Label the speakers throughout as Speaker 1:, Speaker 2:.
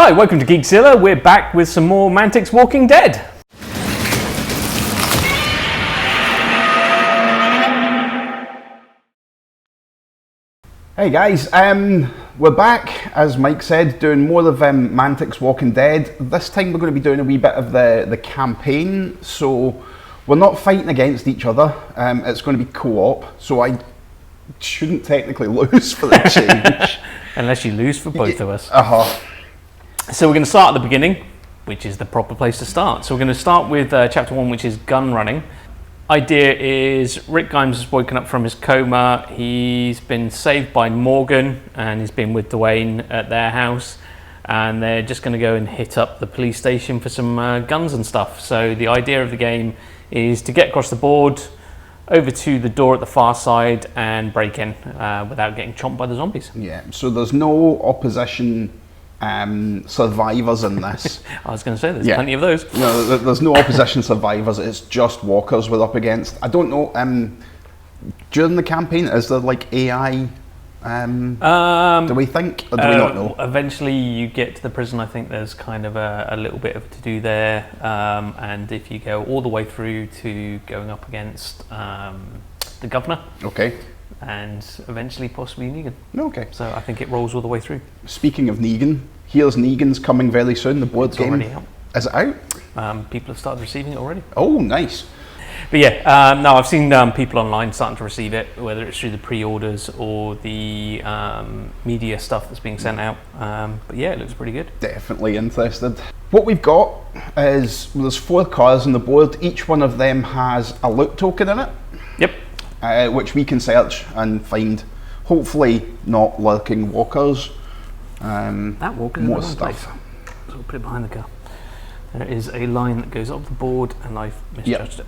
Speaker 1: Hi, welcome to GeeksZilla. We're back with some more Mantic's Walking Dead.
Speaker 2: Hey guys, we're back, as Mike said, doing more of Mantic's Walking Dead. This time we're going to be doing a wee bit of the campaign, so we're not fighting against each other. It's going to be co-op, so I shouldn't technically lose for the change.
Speaker 1: Unless you lose for both of us.
Speaker 2: Uh-huh.
Speaker 1: So we're going to start at the beginning, which is the proper place to start. So we're going to start with chapter 1, which is gun running. Idea is Rick Grimes has woken up from his coma. He's been saved by Morgan and he's been with Dwayne at their house, and they're just going to go and hit up the police station for some guns and stuff. So the idea of the game is to get across the board over to the door at the far side and break in without getting chomped by the zombies.
Speaker 2: Yeah, so there's no opposition survivors in this.
Speaker 1: I was going to say there's plenty of those.
Speaker 2: No, there's no opposition survivors. It's just walkers we're up against. I don't know. During the campaign, is there like AI? Do we think, or do we not know?
Speaker 1: Eventually, you get to the prison. I think there's kind of a little bit of to do there, and if you go all the way through to going up against the governor.
Speaker 2: Okay.
Speaker 1: And eventually possibly Negan.
Speaker 2: Okay.
Speaker 1: So I think it rolls all the way through.
Speaker 2: Speaking of Negan, here's Negan's coming very soon, the board game.
Speaker 1: Already out.
Speaker 2: Is it out?
Speaker 1: People have started receiving it already.
Speaker 2: Oh, nice.
Speaker 1: But yeah, no, I've seen people online starting to receive it, whether it's through the pre-orders or the media stuff that's being sent out. But yeah, it looks pretty good.
Speaker 2: Definitely interested. What we've got is, there's 4 cars on the board. Each one of them has a loot token in it.
Speaker 1: Yep.
Speaker 2: Which we can search and find, hopefully not lurking walkers.
Speaker 1: That walker is
Speaker 2: more
Speaker 1: in the wrong
Speaker 2: stuff.
Speaker 1: place. So we'll put it behind the car. There is a line that goes up the board and I've misjudged it.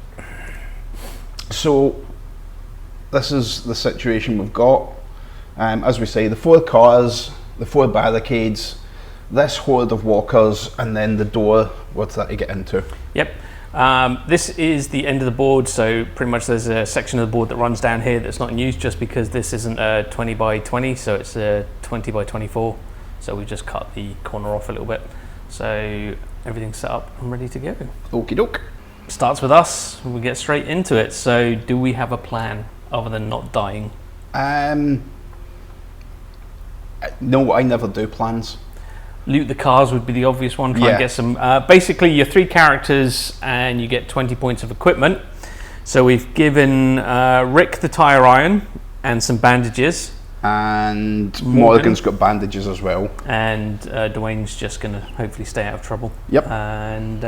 Speaker 2: So this is the situation we've got. As we say, the 4 cars, the 4 barricades, this horde of walkers, and then the door we're trying to get into.
Speaker 1: Yep. This is the end of the board, so pretty much there's a section of the board that runs down here that's not in use just because this isn't a 20 by 20, so it's a 20 by 24. So we just cut the corner off a little bit. So everything's set up and ready to go.
Speaker 2: Okie doke.
Speaker 1: Starts with us, we get straight into it. So do we have a plan other than not dying?
Speaker 2: No, I never do plans.
Speaker 1: Loot the cars would be the obvious one. Try and get some. Basically, you're 3 characters and you get 20 points of equipment. So we've given Rick the tire iron and some bandages.
Speaker 2: And Morgan's got bandages as well.
Speaker 1: And Dwayne's just going to hopefully stay out of trouble.
Speaker 2: Yep.
Speaker 1: And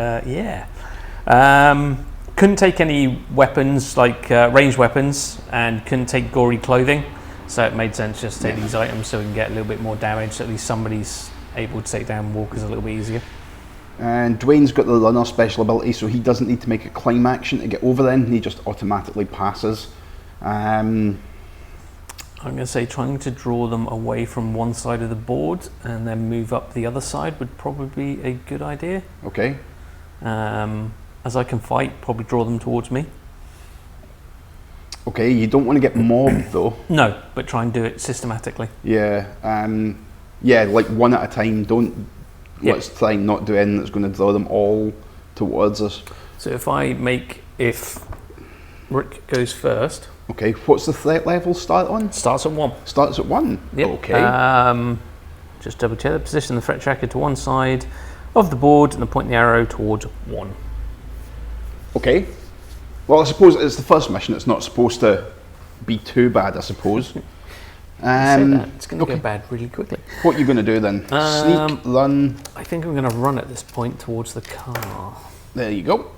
Speaker 1: couldn't take any weapons, like ranged weapons, and couldn't take gory clothing. So it made sense just to take these items so we can get a little bit more damage. So at least somebody's able to take down walkers a little bit easier.
Speaker 2: And Dwayne's got the runner special ability, so he doesn't need to make a climb action to get over then, he just automatically passes. I'm
Speaker 1: going to say trying to draw them away from one side of the board and then move up the other side would probably be a good idea.
Speaker 2: Okay.
Speaker 1: As I can fight, probably draw them towards me.
Speaker 2: Okay, you don't want to get mobbed though.
Speaker 1: No, but try and do it systematically.
Speaker 2: Yeah. Yeah, like one at a time. Let's try and not do anything that's going to draw them all towards us. So
Speaker 1: if Rick goes first.
Speaker 2: Okay, what's the threat level start on?
Speaker 1: Starts at 1.
Speaker 2: Starts at 1?
Speaker 1: Yep.
Speaker 2: Okay.
Speaker 1: Just double check the position of the threat tracker to one side of the board and point the arrow towards 1.
Speaker 2: Okay. Well, I suppose it's the first mission. It's not supposed to be too bad, I suppose.
Speaker 1: It's going to go bad really quickly.
Speaker 2: What are you going to do then? Sneak, run?
Speaker 1: I think I'm going to run at this point towards the car.
Speaker 2: There you go.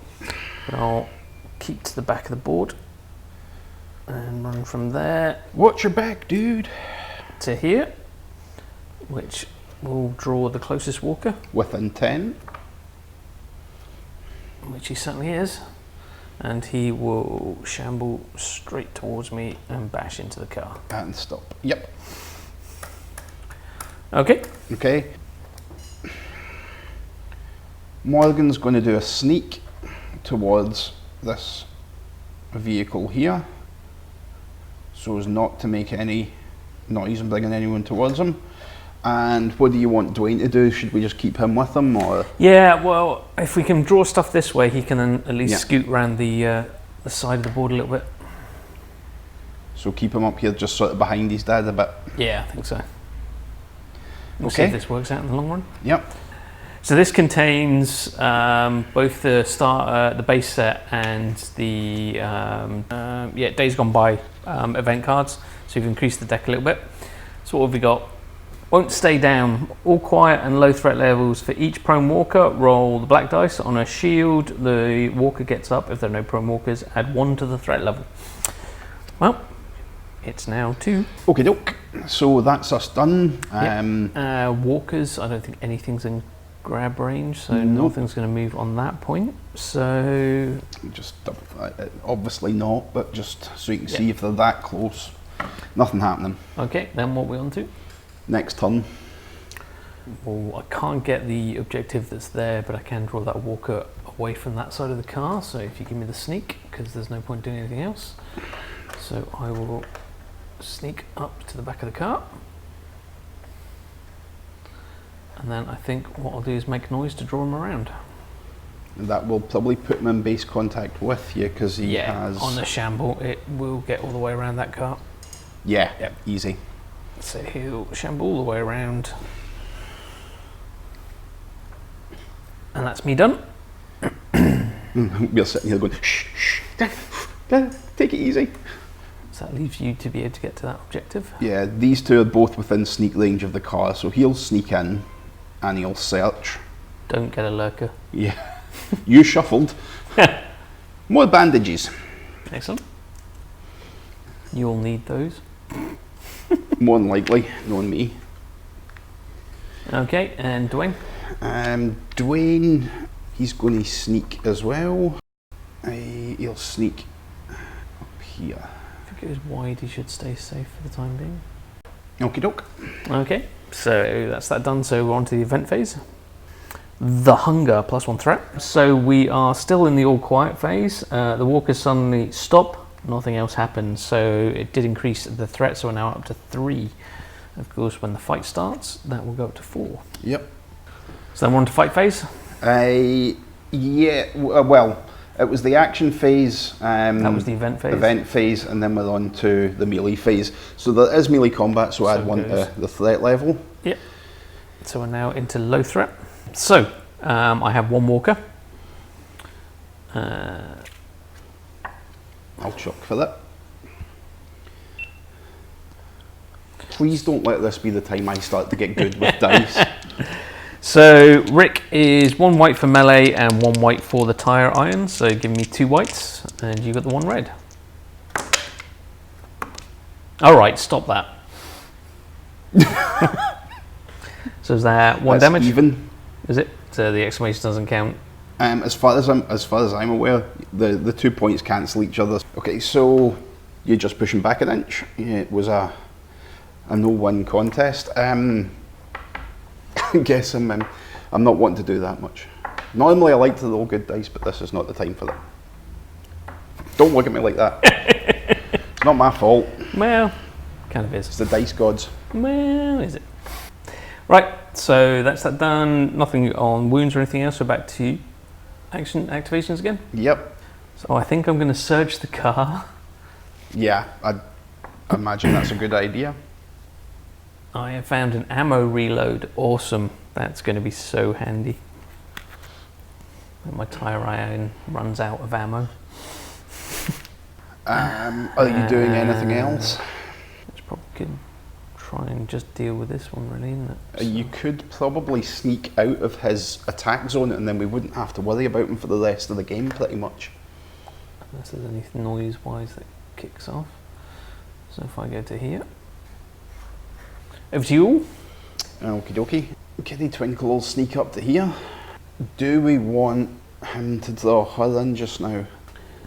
Speaker 1: But I'll keep to the back of the board and run from there.
Speaker 2: Watch your back, dude.
Speaker 1: To here, which will draw the closest walker.
Speaker 2: Within 10.
Speaker 1: Which he certainly is. And he will shamble straight towards me and bash into the car.
Speaker 2: And stop. Yep.
Speaker 1: Okay.
Speaker 2: Okay. Morgan's going to do a sneak towards this vehicle here, so as not to make any noise and bringing anyone towards him. And what do you want Dwayne to do? Should we just keep him with him, or?
Speaker 1: Yeah, well, if we can draw stuff this way, he can then at least scoot around the side of the board a little bit.
Speaker 2: So keep him up here, just sort of behind his dad a bit.
Speaker 1: Yeah, I think so. We'll see if this works out in the long run.
Speaker 2: Yep.
Speaker 1: So this contains both the starter, the base set, and the Days Gone By event cards. So you've increased the deck a little bit. So what have we got? Won't stay down. All quiet and low threat levels for each prone walker. Roll the black dice. On a shield, the walker gets up. If there are no prone walkers, add 1 to the threat level. Well, it's now 2.
Speaker 2: Okie doke. So that's us done.
Speaker 1: Walkers, I don't think anything's in grab range, so nothing's going to move on that point. So
Speaker 2: just obviously not, but just so you can see if they're that close. Nothing happening.
Speaker 1: Okay, then what are we on to?
Speaker 2: Next turn.
Speaker 1: Well, I can't get the objective that's there, but I can draw that walker away from that side of the car. So if you give me the sneak, because there's no point doing anything else. So I will sneak up to the back of the car. And then I think what I'll do is make noise to draw him around.
Speaker 2: And that will probably put him in base contact with you, because he has...
Speaker 1: on the shamble, it will get all the way around that car.
Speaker 2: Yeah, easy.
Speaker 1: So he'll shamble all the way around. And that's me done.
Speaker 2: We're sitting here going, shh, shh, take it easy.
Speaker 1: So that leaves you to be able to get to that objective.
Speaker 2: Yeah, these two are both within sneak range of the car, so he'll sneak in and he'll search.
Speaker 1: Don't get a lurker.
Speaker 2: Yeah. You shuffled. More bandages.
Speaker 1: Excellent. You'll need those.
Speaker 2: More than likely, knowing me.
Speaker 1: Okay, and Dwayne?
Speaker 2: Dwayne, he's going to sneak as well. He'll sneak up here.
Speaker 1: I think it was wide, he should stay safe for the time being.
Speaker 2: Okie doke.
Speaker 1: Okay, so that's that done, so we're on to the event phase. The Hunger, +1 threat. So we are still in the all quiet phase. The walkers suddenly stop, nothing else happens. So it did increase the threat, so we're now up to 3. Of course, when the fight starts, that will go up to 4.
Speaker 2: Yep.
Speaker 1: So then we're on to fight phase?
Speaker 2: Well, it was the action phase.
Speaker 1: That was the event phase?
Speaker 2: Event phase, and then we're on to the melee phase. So there is melee combat, so add 1 to the threat level.
Speaker 1: Yep. So we're now into low threat. So, I have 1 walker.
Speaker 2: I'll chuck for that. Please don't let this be the time I start to get good with dice.
Speaker 1: So, Rick is 1 white for melee and 1 white for the tire iron. So, give me 2 whites, and you got the 1 red. Alright, stop that. So, is that 1 damage?
Speaker 2: Even.
Speaker 1: Is it? So the exclamation doesn't count.
Speaker 2: As far as I'm aware, the 2 points cancel each other. Okay, so you're just pushing back an inch. Yeah, it was a no-win contest. I guess I'm not wanting to do that much. Normally I like to roll good dice, but this is not the time for that. Don't look at me like that. It's not my fault.
Speaker 1: Well, kind of is.
Speaker 2: It's the dice gods.
Speaker 1: Well, is it? Right, so that's that done. Nothing on wounds or anything else. So back to action activations again.
Speaker 2: Yep.
Speaker 1: So I think I'm going to surge the car.
Speaker 2: Yeah, I imagine that's a good idea.
Speaker 1: I have found an ammo reload. Awesome. That's going to be so handy. When my tire iron runs out of ammo.
Speaker 2: Are you doing anything else?
Speaker 1: It's probably good. Try and just deal with this one, really, isn't it? So
Speaker 2: you could probably sneak out of his attack zone, and then we wouldn't have to worry about him for the rest of the game, pretty much.
Speaker 1: Unless there's anything noise-wise that kicks off. So if I go to here. Over to you all.
Speaker 2: Okie dokie. Kitty Twinkle will sneak up to here. Do we want him to draw her in just now?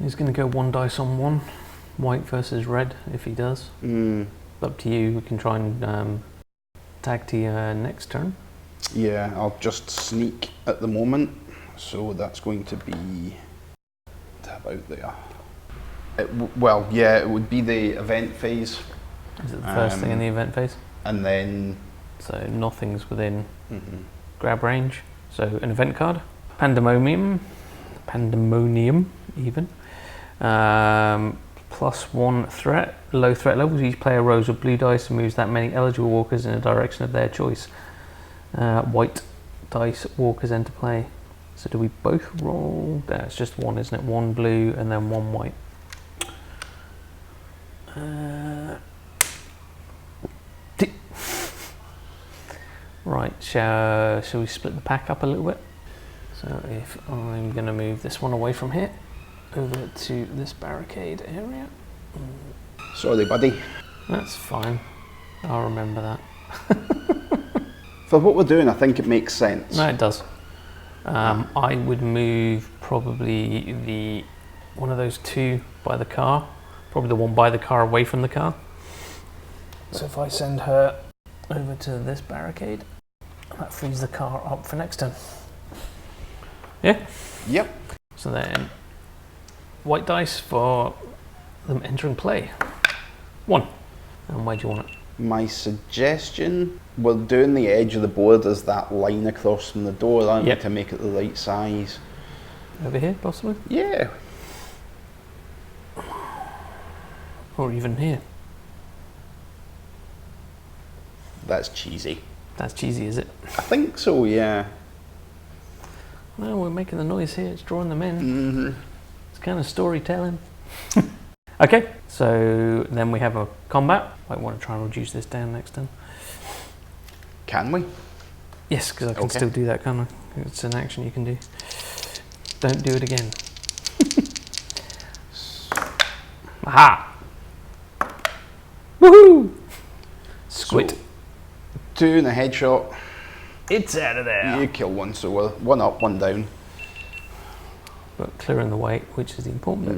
Speaker 1: He's going to go 1 dice on 1. White versus red, if he does. Up to you. We can try and tag to you next turn.
Speaker 2: Yeah, I'll just sneak at the moment. So that's going to be about there. It would be the event phase.
Speaker 1: Is it the first thing in the event phase?
Speaker 2: And then
Speaker 1: so nothing's within grab range. So an event card, Pandemonium even. +1 threat, low threat levels. Each player rolls with blue dice and moves that many eligible walkers in a direction of their choice. White dice walkers enter play. So do we both roll? It's just one, isn't it? One blue and then one white. Right, shall we split the pack up a little bit? So if I'm going to move this one away from here, over to this barricade area.
Speaker 2: Sorry, buddy.
Speaker 1: That's fine. I'll remember that.
Speaker 2: For what we're doing, I think it makes sense.
Speaker 1: No, it does. I would move probably one of those two by the car, probably the one by the car away from the car. So if I send her over to this barricade, that frees the car up for next turn. Yeah?
Speaker 2: Yep.
Speaker 1: So then, white dice for them entering play. 1. And where do you want it?
Speaker 2: My suggestion, we're doing the edge of the board as that line across from the door, aren't we, to make it the right size?
Speaker 1: Over here, possibly?
Speaker 2: Yeah.
Speaker 1: Or even here.
Speaker 2: That's cheesy.
Speaker 1: That's cheesy, is it?
Speaker 2: I think so, yeah.
Speaker 1: No, we're making the noise here, it's drawing them in. It's kind of storytelling. Okay, so then we have a combat. Might want to try and reduce this down next turn.
Speaker 2: Can we?
Speaker 1: Yes, because I can still do that, can't I? It's an action you can do. Don't do it again. Aha! Woohoo! Squid.
Speaker 2: So, 2 and a headshot.
Speaker 1: It's out of there.
Speaker 2: You kill one, so we're 1 up, 1 down.
Speaker 1: But clearing the weight, which is the important bit.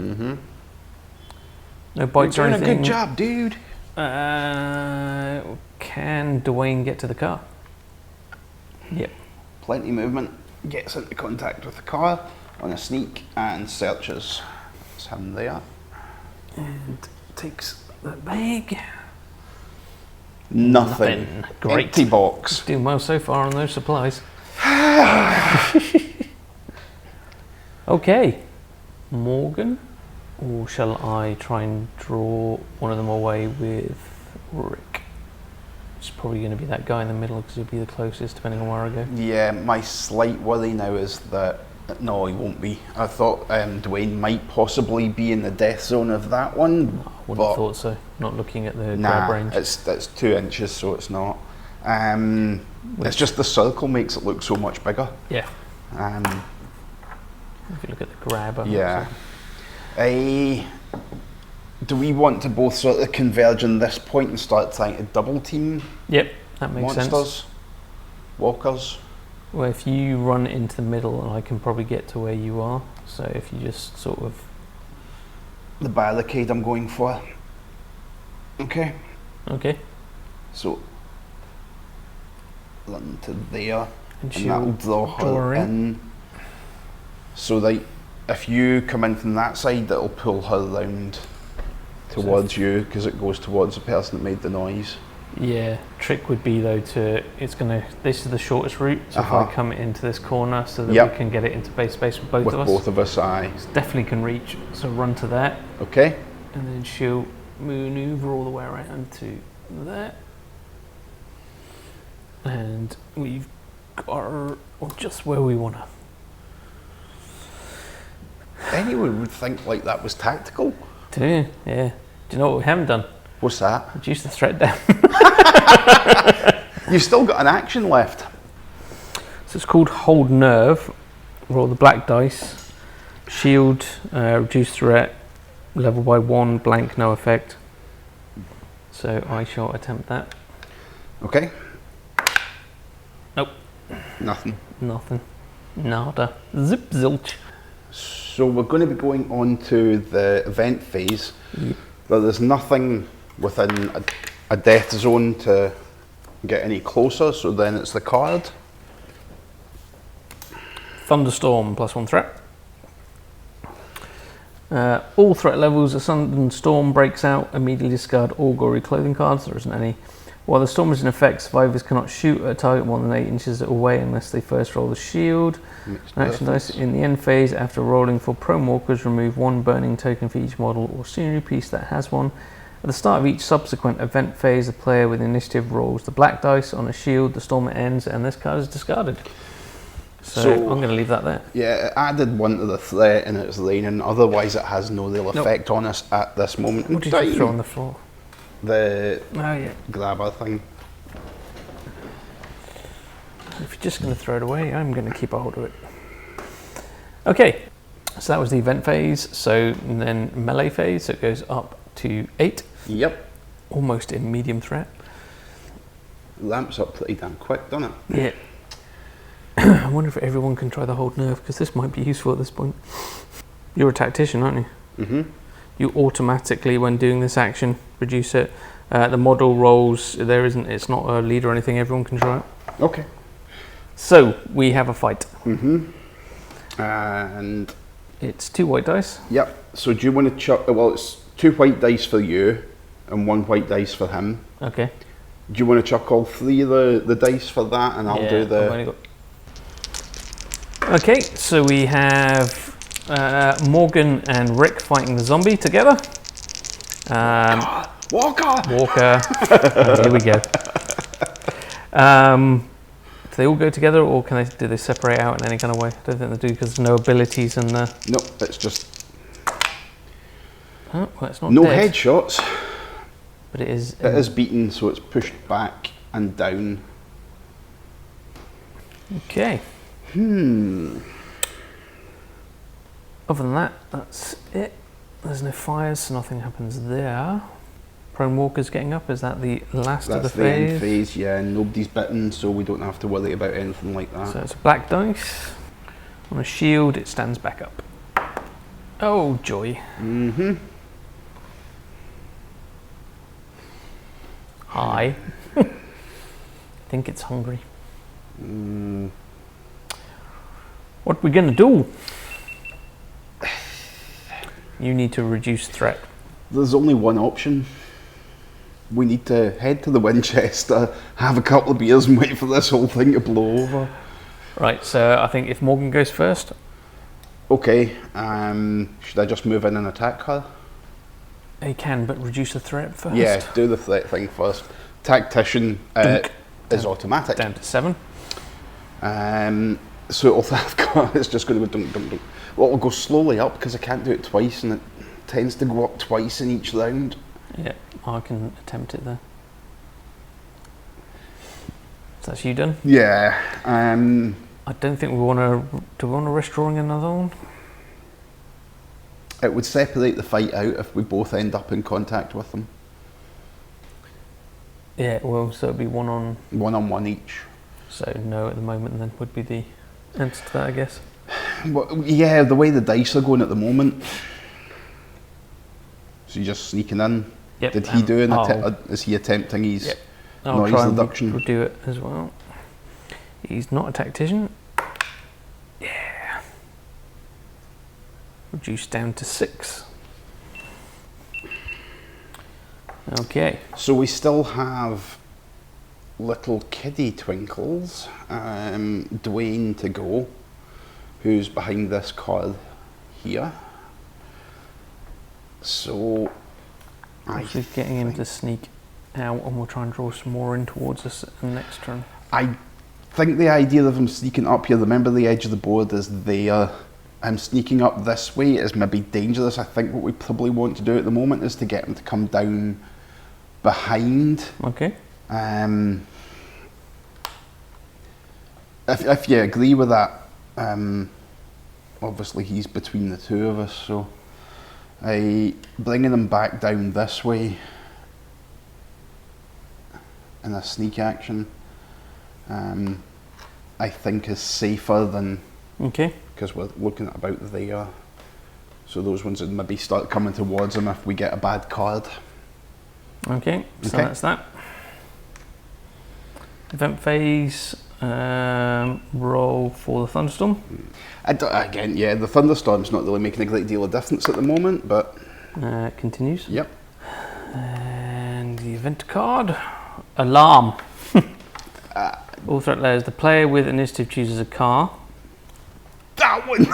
Speaker 1: No bites
Speaker 2: You're
Speaker 1: or
Speaker 2: doing
Speaker 1: anything.
Speaker 2: a good job, dude.
Speaker 1: Can Dwayne get to the car? Yep.
Speaker 2: Plenty movement. Gets into contact with the car on a sneak and searches. That's him there.
Speaker 1: And takes the bag.
Speaker 2: Nothing.
Speaker 1: Great.
Speaker 2: Empty box.
Speaker 1: Doing well so far on those supplies. Okay. Morgan? Or shall I try and draw one of them away with Rick? It's probably going to be that guy in the middle because he'll be the closest depending on where I go.
Speaker 2: Yeah, my slight worry now is that, no, he won't be. I thought Dwayne might possibly be in the death zone of that one.
Speaker 1: I wouldn't have thought so. Not looking at the
Speaker 2: Nah,
Speaker 1: grab range.
Speaker 2: it's 2 inches, so it's not. It's just the circle makes it look so much bigger.
Speaker 1: Yeah. If you look at the grabber.
Speaker 2: Yeah. Do we want to both sort of converge on this point and start trying to double team?
Speaker 1: Yep, that makes
Speaker 2: monsters,
Speaker 1: sense.
Speaker 2: Walkers.
Speaker 1: Well, if you run into the middle, I can probably get to where you are. So if you just sort of...
Speaker 2: The barricade I'm going for. Okay.
Speaker 1: Okay.
Speaker 2: So, run to there.
Speaker 1: And
Speaker 2: that'll draw her in. So that if you come in from that side, it'll pull her round towards you because it goes towards the person that made the noise.
Speaker 1: Yeah, trick would be though this is the shortest route, so if I come into this corner so that we can get it into base space with both of us.
Speaker 2: With both of us, aye.
Speaker 1: Definitely can reach, so run to that.
Speaker 2: Okay.
Speaker 1: And then she'll maneuver all the way around to there. And we've got her just where we want her.
Speaker 2: Anyone would think like that was tactical.
Speaker 1: Do you? Yeah. Do you know what we haven't done?
Speaker 2: What's that?
Speaker 1: Reduce the threat down.
Speaker 2: You've still got an action left.
Speaker 1: So it's called Hold Nerve. Roll the black dice. Shield, reduce threat, level by 1, blank, no effect. So I shall attempt that.
Speaker 2: Okay.
Speaker 1: Nope.
Speaker 2: Nothing.
Speaker 1: Nothing. Nada. Zip zilch.
Speaker 2: So we're going to be going on to the event phase.
Speaker 1: Yep.
Speaker 2: But there's nothing within a death zone to get any closer, so then it's the card.
Speaker 1: Thunderstorm, +1 threat. All threat levels, a sudden storm breaks out, immediately discard all gory clothing cards, there isn't any. While the storm is in effect, survivors cannot shoot at a target more than 8 inches away unless they first roll the shield. Action dice in the end phase, after rolling for prone walkers, remove 1 burning token for each model or scenery piece that has one. At the start of each subsequent event phase, the player with initiative rolls the black dice on a shield, the storm ends, and this card is discarded. So I'm going to leave that there.
Speaker 2: Yeah, it added 1 to the threat and it's raining, otherwise it has no real effect on us at this moment in
Speaker 1: What did
Speaker 2: time.
Speaker 1: you throw on the floor?
Speaker 2: The
Speaker 1: yeah.
Speaker 2: grabber thing.
Speaker 1: If you're just going to throw it away, I'm going to keep a hold of it. Okay, so that was the event phase. So then melee phase, so it goes up to 8.
Speaker 2: Yep.
Speaker 1: Almost in medium threat.
Speaker 2: Lamps up pretty damn quick, doesn't it?
Speaker 1: Yeah. I wonder if everyone can try the hold nerve, because this might be useful at this point. You're a tactician, aren't you?
Speaker 2: Mm-hmm.
Speaker 1: You automatically, when doing this action, reduce it. The model rolls, it's not a lead or anything, everyone can try it.
Speaker 2: Okay.
Speaker 1: So, we have a fight.
Speaker 2: Mm-hmm. And...
Speaker 1: It's 2 white dice.
Speaker 2: Yep. So do you want to chuck... Well, it's 2 white dice for you and 1 white dice for him.
Speaker 1: Okay.
Speaker 2: Do you want to chuck all 3 of the dice for that, and I'll do the...
Speaker 1: Okay, so we have Morgan and Rick fighting the zombie together.
Speaker 2: Walker!
Speaker 1: Here we go. Do they all go together, or do they separate out in any kind of way? I don't think they do, because there's no abilities and...
Speaker 2: No, it's just...
Speaker 1: Oh, well, it's not
Speaker 2: no
Speaker 1: dead,
Speaker 2: headshots.
Speaker 1: but it is...
Speaker 2: It is beaten, so it's pushed back and down.
Speaker 1: Okay. Other than that, that's it. There's no fires, so nothing happens there. Prone walkers getting up, is that the last of the phase?
Speaker 2: That's the end phase, yeah. Nobody's bitten, so we don't have to worry about anything like that.
Speaker 1: So it's a black dice. On a shield, it stands back up. Oh, joy.
Speaker 2: Mm-hmm.
Speaker 1: Hi. I think it's hungry. What are we going to do? You need to reduce threat.
Speaker 2: There's only one option. We need to head to the Winchester, have a couple of beers and wait for this whole thing to blow over.
Speaker 1: Right, so I think if Morgan goes first.
Speaker 2: Okay, should I just move in and attack her?
Speaker 1: He can, but reduce the threat first.
Speaker 2: Yeah, do the threat thing first. Tactician is automatic.
Speaker 1: Down to 7.
Speaker 2: So all I've got is just going to go dunk, dunk, dunk. Well, it'll go slowly up because I can't do it twice, and it tends to go up twice in each round.
Speaker 1: Yeah, I can attempt it there. So that's you done?
Speaker 2: Yeah.
Speaker 1: I don't think we want to... Do we want to risk drawing another one?
Speaker 2: It would separate the fight out if we both end up in contact with them.
Speaker 1: Yeah, it will, so it'd be 1 on...
Speaker 2: 1 on 1 each.
Speaker 1: So no at the moment then would be the answer to that, I guess.
Speaker 2: Well, yeah, the way the dice are going at the moment. So you're just sneaking in.
Speaker 1: Yep.
Speaker 2: Did he do is he attempting his noise reduction?
Speaker 1: I'll do it as well. He's not a tactician. Yeah. Reduced down to 6. Okay.
Speaker 2: So we still have little kiddie Twinkles, Dwayne to go, who's behind this card here. So
Speaker 1: Actually getting him to sneak out, and we'll try and draw some more in towards us next turn.
Speaker 2: I think the idea of him sneaking up here, remember the edge of the board is there. Him sneaking up this way is maybe dangerous. I think what we probably want to do at the moment is to get him to come down behind.
Speaker 1: Okay.
Speaker 2: If you agree with that, obviously he's between the two of us, so bringing him back down this way in a sneak action, I think is safer than...
Speaker 1: Okay.
Speaker 2: Because we're looking at about there. So those ones would maybe start coming towards him if we get a bad card.
Speaker 1: Okay, so that's that. Event phase, roll for the thunderstorm.
Speaker 2: Again, yeah, the thunderstorm's not really making a great deal of difference at the moment, but...
Speaker 1: Continues.
Speaker 2: Yep.
Speaker 1: And the event card. Alarm. All threat layers. The player with initiative chooses a car.
Speaker 2: That one!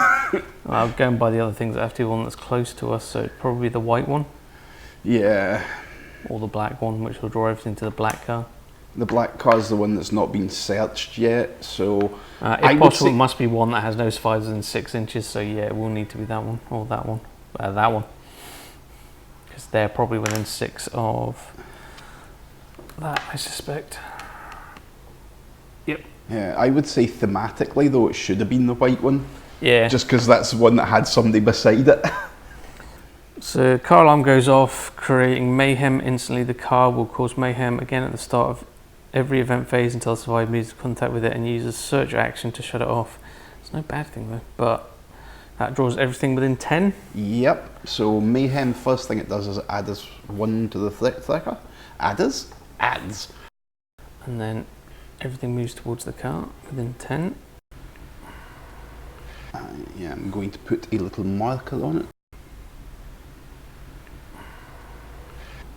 Speaker 1: I'm going by the other things. I have to do one that's close to us, so it'd probably be the white one.
Speaker 2: Yeah.
Speaker 1: Or the black one, which will draw everything to the black car.
Speaker 2: The black car's the one that's not been searched yet, so...
Speaker 1: if possible, it must be one that has no spiders in 6 inches, so yeah, it will need to be that one, or that one. That one. Because they're probably within 6 of that, I suspect. Yep.
Speaker 2: Yeah, I would say thematically, though, it should have been the white one.
Speaker 1: Yeah.
Speaker 2: Just because that's the one that had somebody beside it.
Speaker 1: So car alarm goes off, creating mayhem instantly. The car will cause mayhem again at the start of every event phase until the survivor loses contact with it and uses search action to shut it off. It's no bad thing though, but that draws everything within 10.
Speaker 2: Yep, so mayhem, first thing it does is it adds 1 to the threat tracker. Adds.
Speaker 1: And then everything moves towards the car within 10.
Speaker 2: Yeah, I'm going to put a little marker on it.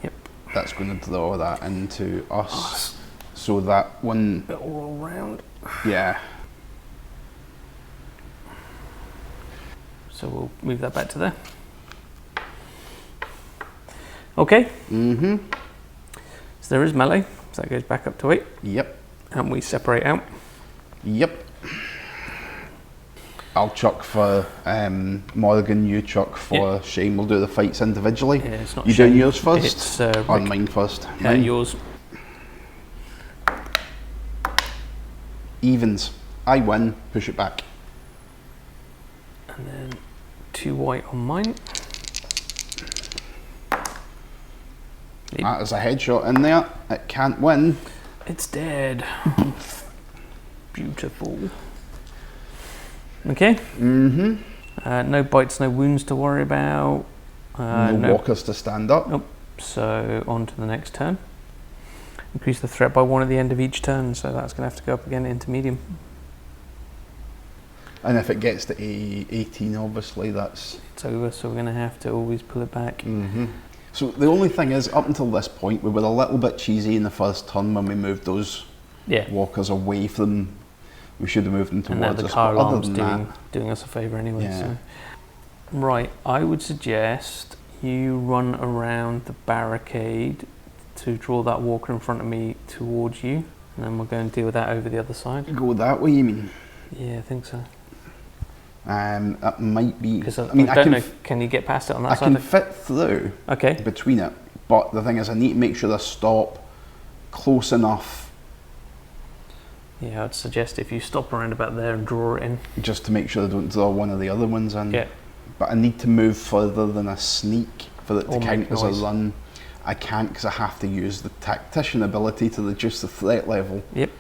Speaker 1: Yep.
Speaker 2: That's going to draw that into us. So that one...
Speaker 1: It'll roll round.
Speaker 2: Yeah.
Speaker 1: So we'll move that back to there. Okay.
Speaker 2: Mm-hmm.
Speaker 1: So there is melee. So that goes back up to 8.
Speaker 2: Yep.
Speaker 1: And we separate out.
Speaker 2: Yep. I'll chuck for Morgan, you chuck for Shane. We'll do the fights individually.
Speaker 1: Yeah, it's not
Speaker 2: you
Speaker 1: Shane.
Speaker 2: doing yours first?
Speaker 1: It's
Speaker 2: or mine first? Mine.
Speaker 1: Yours.
Speaker 2: Evens. I win, push it back.
Speaker 1: And then 2 white on mine.
Speaker 2: That is a headshot in there. It can't win.
Speaker 1: It's dead. Beautiful. Okay.
Speaker 2: Mm-hmm.
Speaker 1: No bites, no wounds to worry about.
Speaker 2: No walkers to stand up.
Speaker 1: Nope. So on to the next turn. Increase the threat by 1 at the end of each turn, so that's going to have to go up again into medium.
Speaker 2: And if it gets to 18, obviously that's...
Speaker 1: It's over, so we're going to have to always pull it back.
Speaker 2: Mm-hmm. So the only thing is, up until this point, we were a little bit cheesy in the first turn when we moved those walkers away from... We should have moved them towards us.
Speaker 1: And now the car alarm's doing us a favour anyway.
Speaker 2: Yeah.
Speaker 1: So. Right, I would suggest you run around the barricade to draw that walker in front of me towards you, and then we'll go and deal with that over the other side.
Speaker 2: Go that way, you mean?
Speaker 1: Yeah, I think so.
Speaker 2: That might be...
Speaker 1: Because I don't know, can you get past it on that side?
Speaker 2: I can fit through between it, but the thing is I need to make sure I stop close enough.
Speaker 1: Yeah, I'd suggest if you stop around about there and draw it in.
Speaker 2: Just to make sure I don't draw one of the other ones in.
Speaker 1: Yeah.
Speaker 2: But I need to move further than a sneak for it to count as a
Speaker 1: noise.
Speaker 2: run. I can't because I have to use the tactician ability to reduce the threat level.
Speaker 1: Yep.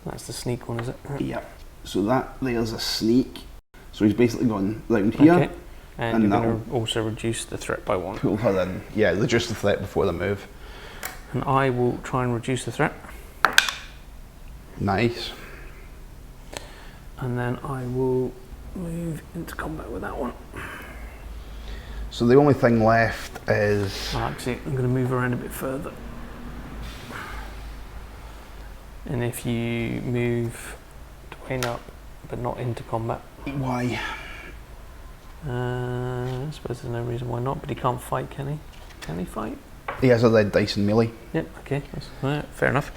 Speaker 1: That's the sneak one, is it?
Speaker 2: Yep. So there's a sneak. So he's basically gone round here.
Speaker 1: Okay. And you're going to also reduce the threat by 1.
Speaker 2: Pull her in. Yeah, reduce the threat before the move.
Speaker 1: And I will try and reduce the threat.
Speaker 2: Nice.
Speaker 1: And then I will move into combat with that one.
Speaker 2: So the only thing left is...
Speaker 1: Actually, I'm going to move around a bit further. And if you move Dwayne up, but not into combat.
Speaker 2: Why?
Speaker 1: I suppose there's no reason why not, but he can't fight, can he? Can he fight?
Speaker 2: He has a red dice in melee.
Speaker 1: Yep, okay, that's fair enough.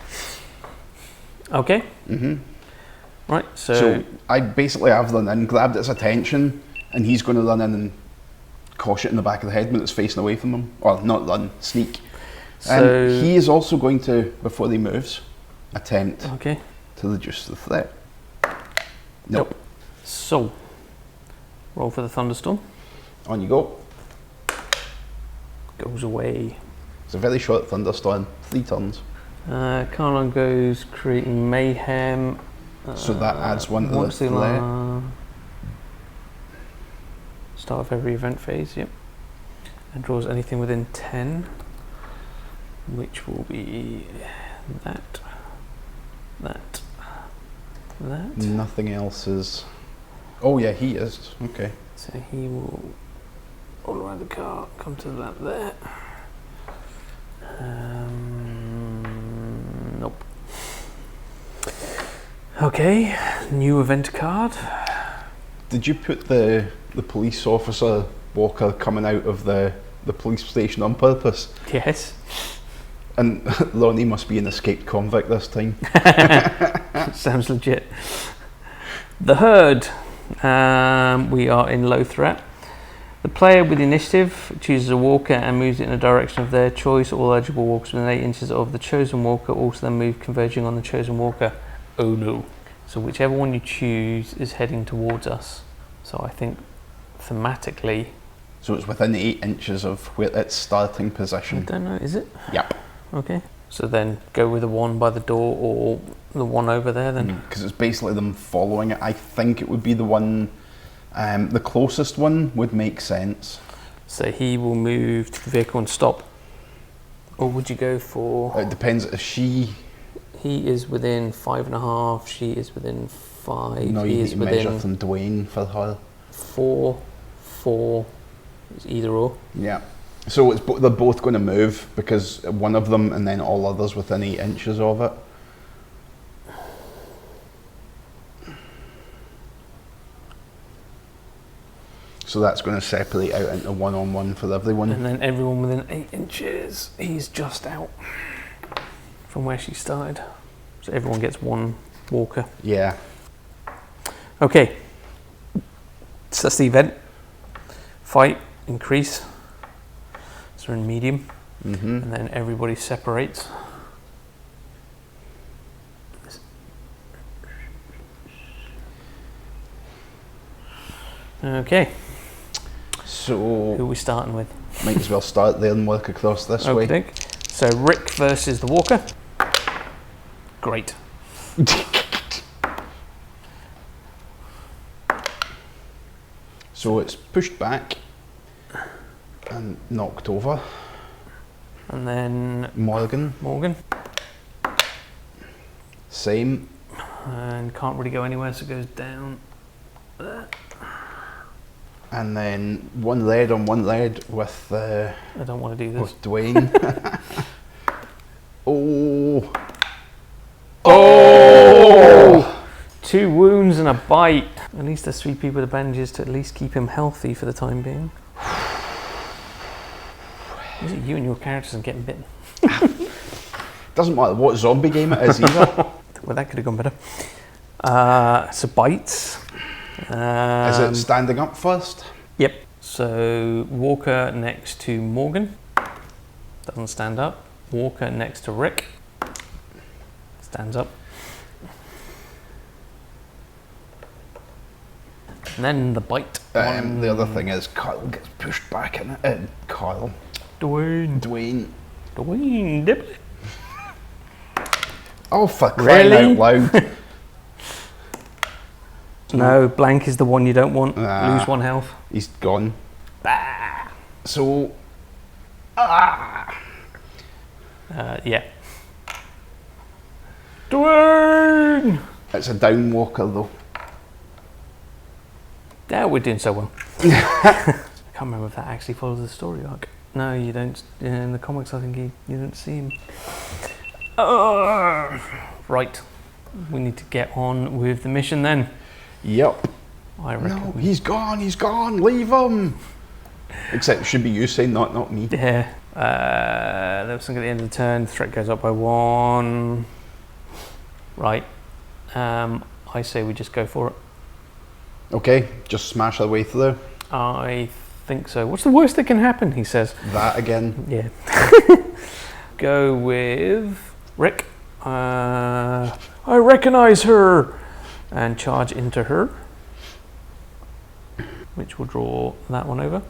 Speaker 1: Okay.
Speaker 2: Mm-hmm.
Speaker 1: Right, so
Speaker 2: I basically have run in, grabbed its attention, and he's going to run in and cosh it in the back of the head when it's facing away from him. Or not run, sneak.
Speaker 1: So
Speaker 2: he is also going to, before he moves, attempt to reduce the threat. Nope.
Speaker 1: So, roll for the thunderstorm.
Speaker 2: On you go.
Speaker 1: Goes away.
Speaker 2: It's a very short thunderstorm, 3 turns.
Speaker 1: Carlon goes creating mayhem.
Speaker 2: So that adds 1 to the threat.
Speaker 1: Start of every event phase, yep. And draws anything within 10, which will be that.
Speaker 2: Nothing else is... Oh yeah, he is. Okay.
Speaker 1: So he will all around the car, come to that there. Okay, new event card.
Speaker 2: Did you put the police officer Walker coming out of the police station on purpose?
Speaker 1: Yes.
Speaker 2: And Lonnie must be an escaped convict this time.
Speaker 1: Sounds legit. The herd. We are in low threat. The player with the initiative chooses a walker and moves it in a direction of their choice. All eligible walkers within 8 inches of the chosen walker also then move converging on the chosen walker. Oh no. So whichever one you choose is heading towards us. So I think thematically...
Speaker 2: So it's within 8 inches of where its starting
Speaker 1: I
Speaker 2: position.
Speaker 1: don't know, is it?
Speaker 2: Yep.
Speaker 1: Okay. So then go with the one by the door or the one over there then?
Speaker 2: Because it's basically them following it. I think it would be the one, the closest one would make sense.
Speaker 1: So he will move to the vehicle and stop. Or would you go for...
Speaker 2: It depends. If she...
Speaker 1: He is within 5.5, she is within 5,
Speaker 2: No,
Speaker 1: he
Speaker 2: you
Speaker 1: is
Speaker 2: need to measure
Speaker 1: within
Speaker 2: from Dwayne for her.
Speaker 1: 4, it's either or.
Speaker 2: Yeah. So it's they're both going to move because one of them and then all others within 8 inches of it. So that's going to separate out into one-on-one for everyone.
Speaker 1: And then everyone within 8 inches, he's just out from where she started. So everyone gets one walker.
Speaker 2: Yeah.
Speaker 1: Okay. So that's the event. Fight, increase. So we're in medium. And then everybody separates. Okay.
Speaker 2: So
Speaker 1: Who are we starting with?
Speaker 2: might as well start there and work across this way.
Speaker 1: Okay. So Rick versus the walker. Great.
Speaker 2: So it's pushed back and knocked over.
Speaker 1: And then
Speaker 2: Morgan, same.
Speaker 1: and can't really go anywhere, so it goes down there.
Speaker 2: And then one lead on one lead with
Speaker 1: I don't want to do this.
Speaker 2: with Dwayne. Oh. Oh!
Speaker 1: 2 wounds and a bite. At least there's 3 people with bandages to at least keep him healthy for the time being. Is it you and your characters and getting bitten?
Speaker 2: Doesn't matter what zombie game it is either.
Speaker 1: Well, that could have gone better. So bites.
Speaker 2: Is it standing up first?
Speaker 1: Yep. So Walker next to Morgan. Doesn't stand up. Walker next to Rick. Stands up. And then the bite.
Speaker 2: The other thing is Kyle gets pushed back in it.
Speaker 1: Dwayne.
Speaker 2: Dwayne.
Speaker 1: Dibley.
Speaker 2: Oh, for crying
Speaker 1: Really?
Speaker 2: out loud.
Speaker 1: No, blank is the one you don't want.
Speaker 2: Ah.
Speaker 1: Lose 1 health.
Speaker 2: He's gone.
Speaker 1: Bah.
Speaker 2: So,
Speaker 1: Yeah. Dwayne!
Speaker 2: it's a down walker though.
Speaker 1: Yeah, we're doing so well. I can't remember if that actually follows the story arc. No, you don't. In the comics, I think you don't see him. Right. We need to get on with the mission then.
Speaker 2: Yep.
Speaker 1: I reckon.
Speaker 2: No, he's gone, leave him. Except it should be you saying not me.
Speaker 1: Yeah. There was something at the end of the turn. Threat goes up by 1. Right. I say we just go for it.
Speaker 2: Okay, just smash our way through.
Speaker 1: I think so. What's the worst that can happen? He says.
Speaker 2: That again.
Speaker 1: Yeah. Go with Rick. I recognize her. And charge into her. Which will draw that one over.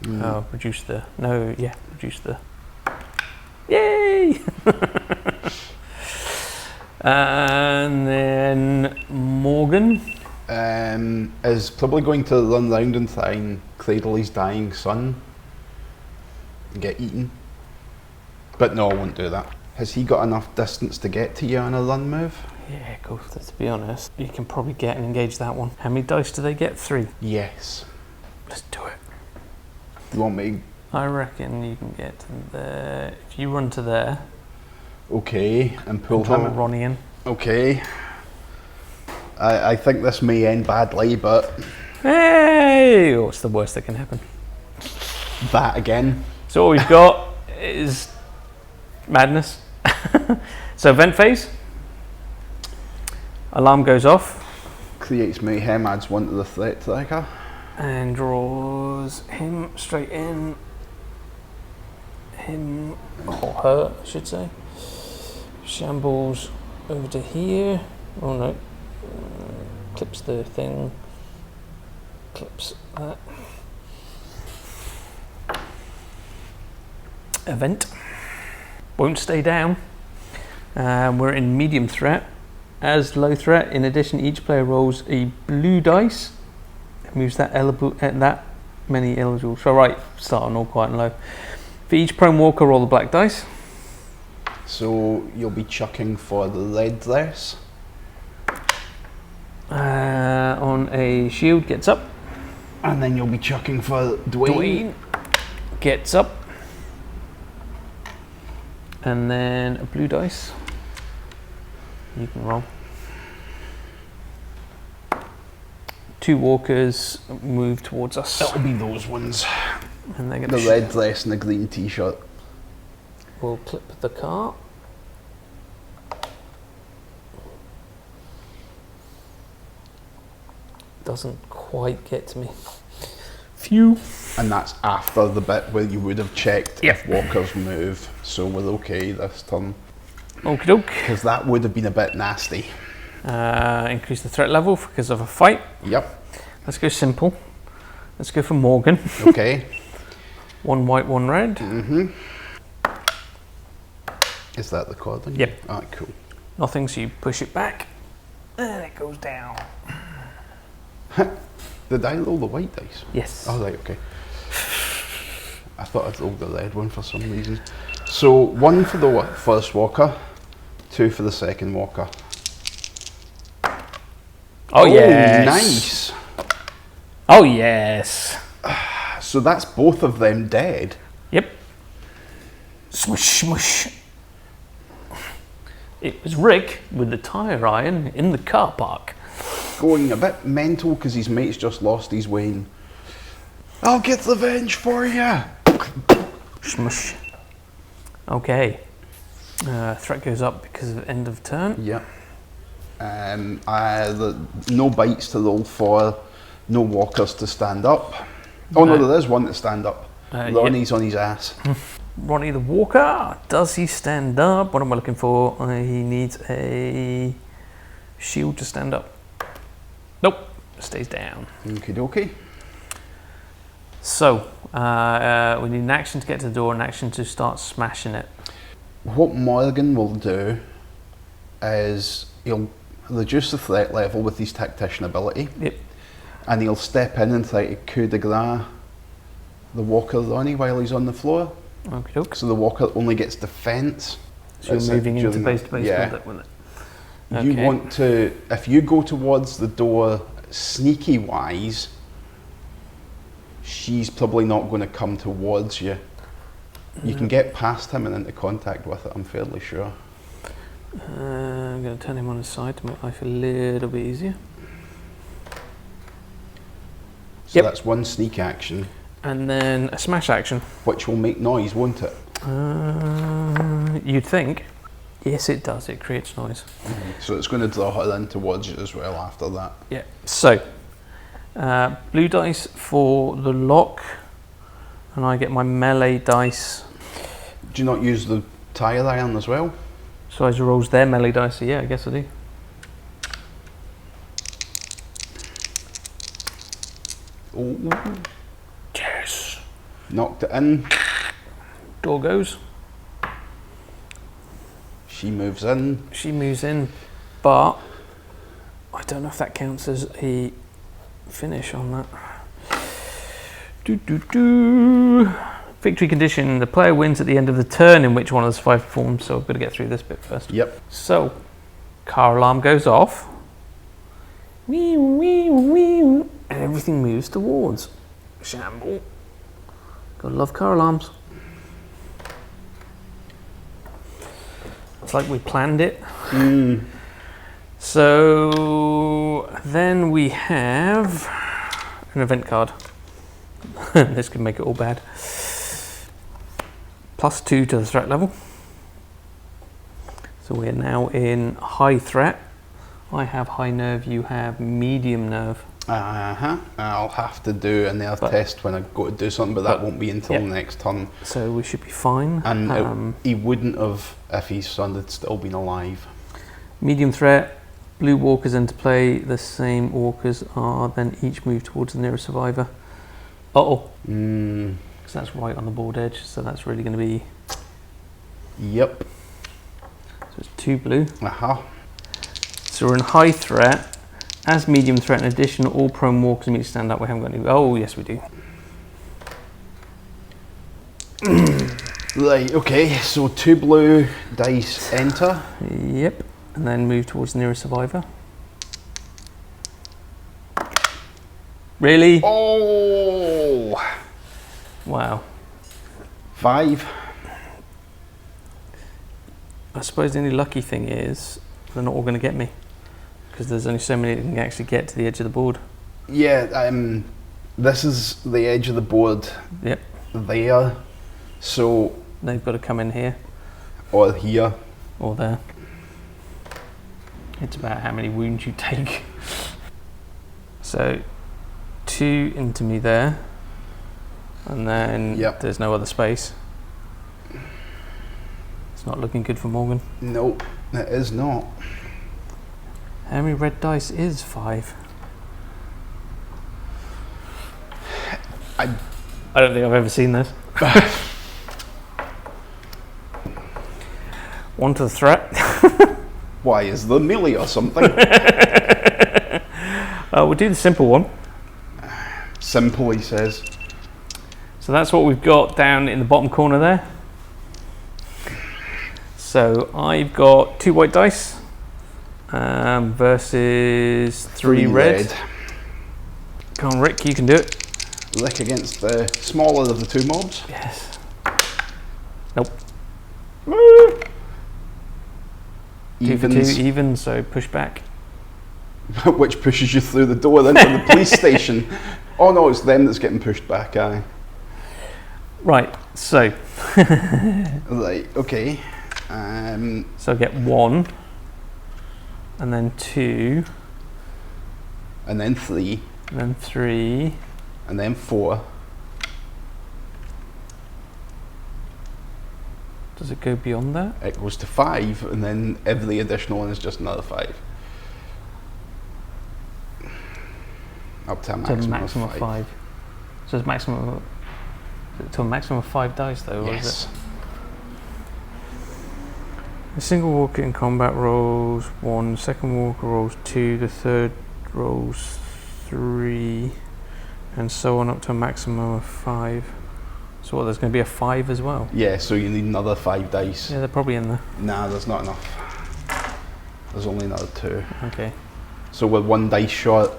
Speaker 1: Oh, reduce the... No, yeah, reduce the... Yay! And then Morgan.
Speaker 2: Is probably going to run round and try and cradle his dying son and get eaten. But no, I won't do that. Has he got enough distance to get to you on a run move?
Speaker 1: Yeah, go for it, to be honest. You can probably get and engage that one. How many dice do they get? 3.
Speaker 2: Yes.
Speaker 1: Let's do it.
Speaker 2: You want me?
Speaker 1: I reckon you can get to there. If you run to there,
Speaker 2: Okay, and pull
Speaker 1: draw
Speaker 2: him.
Speaker 1: Ronnie in.
Speaker 2: Okay. I think this may end badly, but
Speaker 1: Hey, what's the worst that can happen?
Speaker 2: that again.
Speaker 1: So all we've got is madness. So event phase. Alarm goes off.
Speaker 2: Creates mayhem, adds 1 to the threat tracker.
Speaker 1: And draws him straight in. Him, or her, I should say. Shambles over to here. Oh no. Clips the thing. Clips that. Event. Won't stay down. We're in medium threat. As low threat, in addition, each player rolls a blue dice. Moves that many eligible. So right, start on all quiet and low. For each prone walker, roll the black dice.
Speaker 2: So you'll be chucking for the red dress.
Speaker 1: On a shield, gets up.
Speaker 2: And then you'll be chucking for Dwayne.
Speaker 1: Gets up. And then a blue dice. You can roll. 2 walkers move towards us.
Speaker 2: That'll be those ones.
Speaker 1: And they're
Speaker 2: The red dress and the green t-shirt.
Speaker 1: We'll clip the car. Doesn't quite get to me. Phew.
Speaker 2: And that's after the bit where you would have checked if walkers move. So we're okay this turn.
Speaker 1: Okie doke.
Speaker 2: Because that would have been a bit nasty.
Speaker 1: Increase the threat level because of a fight.
Speaker 2: Yep.
Speaker 1: Let's go simple. Let's go for Morgan.
Speaker 2: Okay.
Speaker 1: 1 white, 1 red.
Speaker 2: Mm-hmm. Is that the card then?
Speaker 1: Yep.
Speaker 2: Alright, cool.
Speaker 1: Nothing, so you push it back. And it goes down.
Speaker 2: Did I roll the white dice?
Speaker 1: Yes.
Speaker 2: Oh, right, okay. I thought I'd rolled the red one for some reason. So 1 for the first walker, 2 for the second walker.
Speaker 1: Oh yes.
Speaker 2: Nice.
Speaker 1: Oh yes.
Speaker 2: So that's both of them dead.
Speaker 1: Yep. Smush, smush. It was Rick with the tyre iron in the car park.
Speaker 2: Going a bit mental because his mate's just lost his Wayne. I'll get revenge for you.
Speaker 1: Smush. Okay. Threat goes up because of end of turn.
Speaker 2: Yep. No bites to roll for, no walkers to stand up. Oh no, there is one to stand up. Ronnie's on his ass.
Speaker 1: Ronnie the Walker, does he stand up? What am I looking for? He needs a shield to stand up. Nope, stays down.
Speaker 2: Okie dokie.
Speaker 1: So, we need an action to get to the door, an action to start smashing it.
Speaker 2: What Morgan will do is he'll reduce the threat level with his tactician ability.
Speaker 1: Yep.
Speaker 2: And he'll step in and try to coup de grace the walker Ronnie while he's on the floor.
Speaker 1: Okay.
Speaker 2: So the walker only gets defense.
Speaker 1: So you're moving into base to base with it. Okay.
Speaker 2: You want to, if you go towards the door sneaky wise, she's probably not going to come towards you. You can get past him and into contact with it, I'm fairly sure.
Speaker 1: I'm going to turn him on his side to make life a little bit easier.
Speaker 2: So that's 1 sneak action.
Speaker 1: And then a smash action.
Speaker 2: Which will make noise, won't it?
Speaker 1: You'd think. Yes, it does. It creates noise.
Speaker 2: So it's going to draw her in towards you as well after that.
Speaker 1: Yeah. So, blue dice for the lock. And I get my melee dice.
Speaker 2: Do you not use the tire iron as well?
Speaker 1: So as rolls their melee dice, so yeah, I guess I do.
Speaker 2: Oh.
Speaker 1: Yes.
Speaker 2: Knocked it in.
Speaker 1: Door goes.
Speaker 2: She moves in.
Speaker 1: She moves in, but I don't know if that counts as a finish on that. Victory condition, the player wins at the end of the turn in which one of the 5 performs, so I've got to get through this bit first.
Speaker 2: Yep.
Speaker 1: So, car alarm goes off. Wee, wee, wee, and everything moves towards Shamble. Gotta love car alarms. It's like we planned it. So we have an event card. This could make it all bad. +2 to the threat level. So we're now in high threat. I have high nerve, you have medium nerve.
Speaker 2: I'll have to do another test when I go to do something, but that won't be until next turn.
Speaker 1: So we should be fine.
Speaker 2: And he wouldn't have if his son had still been alive.
Speaker 1: Medium threat, blue walkers into play. The same walkers are then each move towards the nearest survivor. Because that's right on the board edge, so that's really going to be...
Speaker 2: Yep.
Speaker 1: So it's 2 blue. So we're in high threat. As medium threat, in addition, all prone walkers immediately stand up. We haven't got any... Oh, yes, we do.
Speaker 2: Right, okay, so 2 blue dice enter.
Speaker 1: Yep, and then move towards the nearest survivor. Really?
Speaker 2: Oh!
Speaker 1: Wow.
Speaker 2: 5.
Speaker 1: I suppose the only lucky thing is they're not all going to get me, because there's only so many that can actually get to the edge of the board.
Speaker 2: Yeah, this is the edge of the board.
Speaker 1: Yep.
Speaker 2: There. So...
Speaker 1: They've got to come in here.
Speaker 2: Or here.
Speaker 1: Or there. It's about how many wounds you take. So, 2 into me there. And then there's no other space. It's not looking good for Morgan.
Speaker 2: Nope, it is not.
Speaker 1: How many red dice is 5? I don't think I've ever seen this. 1 to the threat.
Speaker 2: Why, is there melee or something?
Speaker 1: We'll do the simple one.
Speaker 2: Simple, he says.
Speaker 1: So that's what we've got down in the bottom corner there. So I've got 2 white dice versus 3 red. Come on, Rick, you can do it.
Speaker 2: Lick against the smaller of the 2 mobs.
Speaker 1: Yes. Nope. 2 for 2 even, so push back.
Speaker 2: Which pushes you through the door then from the police station. Oh no, it's them that's getting pushed back, aye.
Speaker 1: Right, so.
Speaker 2: Right, okay.
Speaker 1: So I get 1, and then 2,
Speaker 2: and then 3,
Speaker 1: and then 3,
Speaker 2: and then 4.
Speaker 1: Does it go beyond that?
Speaker 2: It goes to 5, and then every additional one is just another 5. Up to a maximum, of 5.
Speaker 1: So it's maximum to a maximum of 5 dice though, or is it? A single walker in combat rolls 1, second walker rolls 2, the third rolls 3, and so on up to a maximum of 5. So what, there's going to be a 5 as well?
Speaker 2: Yeah, so you need another 5 dice.
Speaker 1: Yeah, they're probably in there.
Speaker 2: Nah, there's not enough. There's only another 2.
Speaker 1: Okay.
Speaker 2: So with 1 dice short,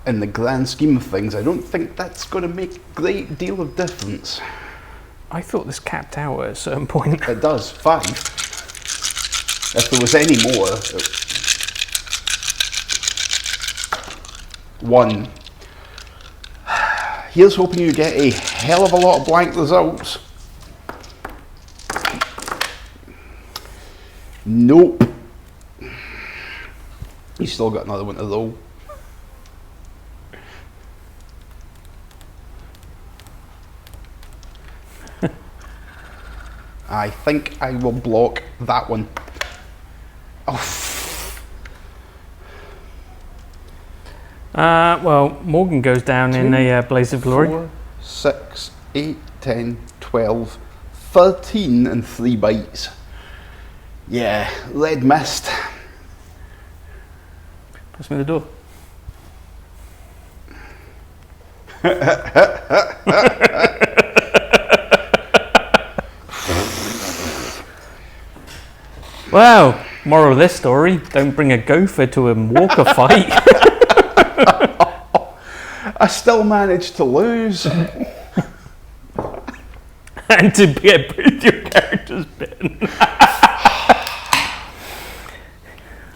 Speaker 2: in the grand scheme of things, I don't think that's going to make a great deal of difference.
Speaker 1: I thought this capped out at a certain point.
Speaker 2: It does, 5. If there was any more, 1. Here's hoping you get a hell of a lot of blank results. Nope. You still got another one to roll. I think I will block that one. Oh.
Speaker 1: Well, Morgan goes down 2, in a blaze of glory.
Speaker 2: 4, 6, 8, 10, 12, 13 and 3 bites. Yeah, red mist.
Speaker 1: Pass me the door. Well, moral of this story, don't bring a gopher to a walker fight.
Speaker 2: I still managed to lose.
Speaker 1: And to get both your characters bitten.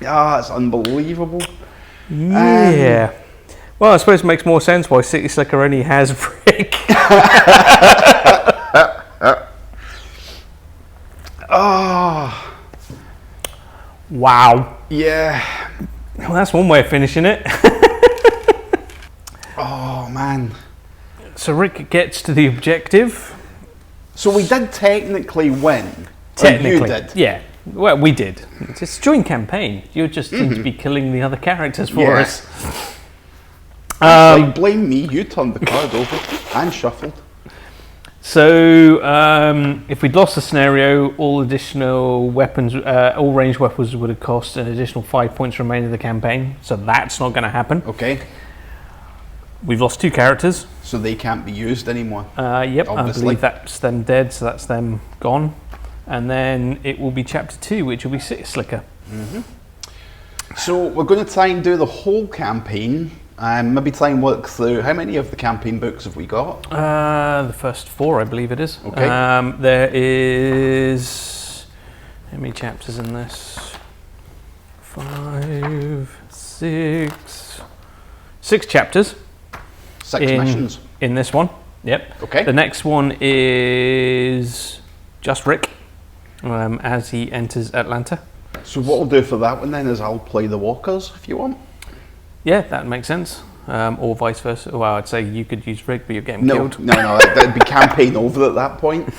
Speaker 2: Ah, it's unbelievable.
Speaker 1: Yeah. Well, I suppose it makes more sense why City Slicker only has Rick.
Speaker 2: Oh,
Speaker 1: Wow.
Speaker 2: yeah.
Speaker 1: Well, that's one way of finishing it.
Speaker 2: Oh, man.
Speaker 1: So Rick gets to the objective.
Speaker 2: So we did technically win.
Speaker 1: Technically.
Speaker 2: Or you did.
Speaker 1: Yeah. Well, we did. It's a joint campaign. You just seem to be killing the other characters for us.
Speaker 2: Blame me. You turned the card over and shuffled.
Speaker 1: So, if we'd lost the scenario, all additional weapons, all ranged weapons would have cost an additional 5 points remaining of the campaign. So that's not going to happen.
Speaker 2: Okay.
Speaker 1: We've lost 2 characters.
Speaker 2: So they can't be used anymore.
Speaker 1: Yep,
Speaker 2: Obviously.
Speaker 1: I believe that's them dead, so that's them gone. And then it will be chapter 2, which will be City Slicker.
Speaker 2: So we're going to try and do the whole campaign. Maybe try and work through how many of the campaign books have we got?
Speaker 1: The first 4, I believe it is.
Speaker 2: Okay.
Speaker 1: There is how many chapters in this? 5, 6 chapters.
Speaker 2: 6 missions.
Speaker 1: In this one. Yep.
Speaker 2: Okay.
Speaker 1: The next one is just Rick as he enters Atlanta.
Speaker 2: So what I'll do for that one then is I'll play the walkers if you want.
Speaker 1: Yeah, that makes sense. Or vice versa. Well, I'd say you could use Rick, but you're getting killed.
Speaker 2: No, that'd be campaign over at that point.